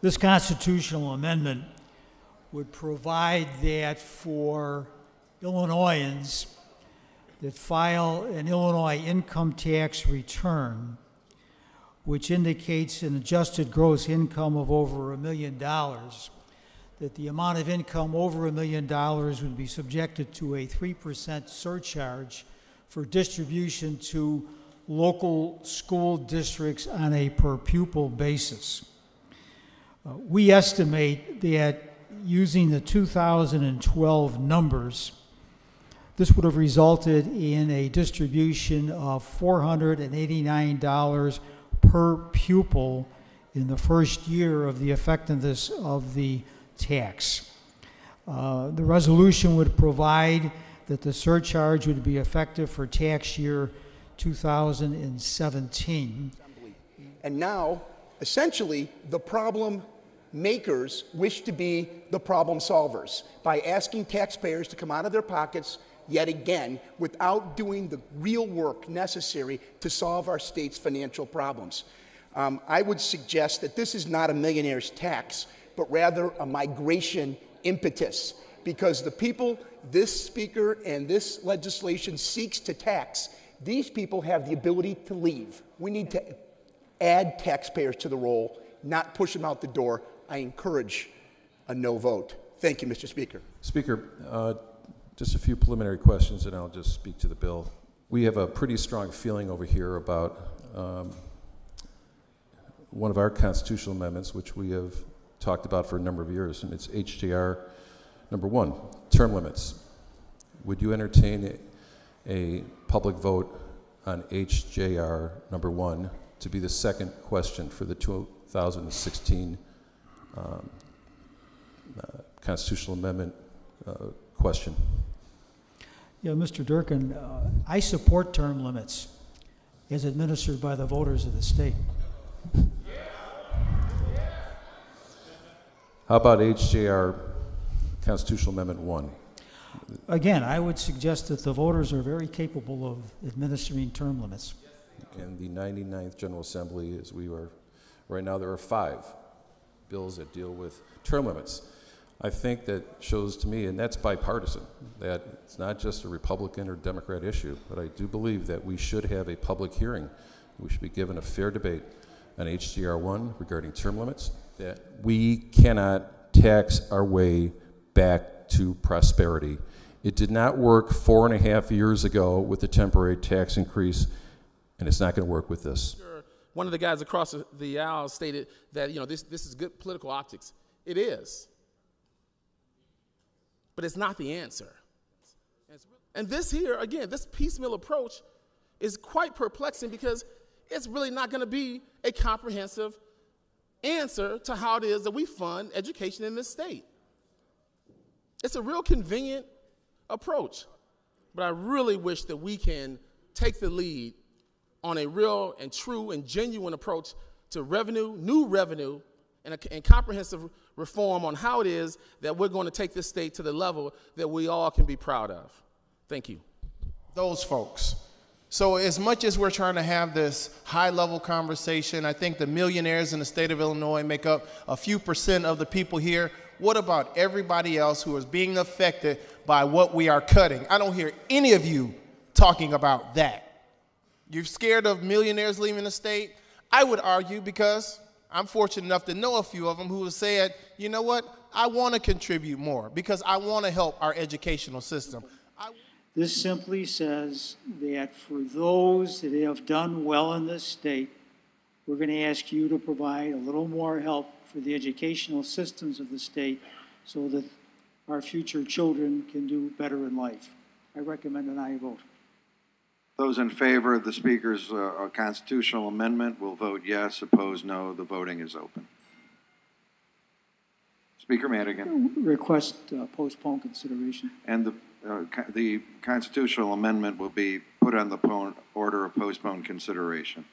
This constitutional amendment would provide that for Illinoisans that file an Illinois income tax return, which indicates an adjusted gross income of over $1 million, that the amount of income over $1 million would be subjected to a 3% surcharge for distribution to local school districts on a per pupil basis. We estimate that using the 2012 numbers, this would have resulted in a distribution of $489 per pupil in the first year of the effectiveness of the tax. The resolution would provide that the surcharge would be effective for tax year 2017. And now, essentially, the problem makers wish to be the problem solvers by asking taxpayers to come out of their pockets yet again without doing the real work necessary to solve our state's financial problems. I would suggest that this is not a millionaire's tax, but rather a migration impetus, because the people this speaker and this legislation seeks to tax, these people have the ability to leave. We need to add taxpayers to the roll, not push them out the door. I encourage a no vote. Thank you, Mr. Speaker. Speaker, just a few preliminary questions, and I'll just speak to the bill. We have a pretty strong feeling over here about one of our constitutional amendments, which we have talked about for a number of years, and it's HJR number 1, term limits. Would you entertain a public vote on HJR number 1 to be the second question for the 2016 constitutional amendment question? Yeah, Mr. Durkin, I support term limits as administered by the voters of the state. How about HJR Constitutional Amendment 1? Again, I would suggest that the voters are very capable of administering term limits. In the 99th General Assembly, as we were, right now there are 5 bills that deal with term limits. I think that shows to me, and that's bipartisan, that it's not just a Republican or Democrat issue, but I do believe that we should have a public hearing. We should be given a fair debate on HJR 1 regarding term limits, that we cannot tax our way back to prosperity. It did not work 4.5 years ago with the temporary tax increase, and it's not going to work with this. One of the guys across the aisle stated that, you know, this is good political optics. It is. But it's not the answer. And this here, again, this piecemeal approach is quite perplexing because it's really not going to be a comprehensive answer to how it is that we fund education in this state. It's a real convenient approach, but I really wish that we can take the lead on a real and true and genuine approach to revenue, new revenue, and comprehensive reform on how it is that we're going to take this state to the level that we all can be proud of. Thank you. Those folks. So as much as we're trying to have this high-level conversation, I think the millionaires in the state of Illinois make up a few % of the people here. What about everybody else who is being affected by what we are cutting? I don't hear any of you talking about that. You're scared of millionaires leaving the state? I would argue, because I'm fortunate enough to know a few of them who have said, you know what, I want to contribute more because I want to help our educational system. This simply says that for those that have done well in this state, we're going to ask you to provide a little more help for the educational systems of the state so that our future children can do better in life. I recommend an aye vote. Those in favor of the Speaker's constitutional amendment will vote yes. Opposed, no. The voting is open. Speaker Madigan. Request postpone consideration. And the constitutional amendment will be put on the order of postponed consideration.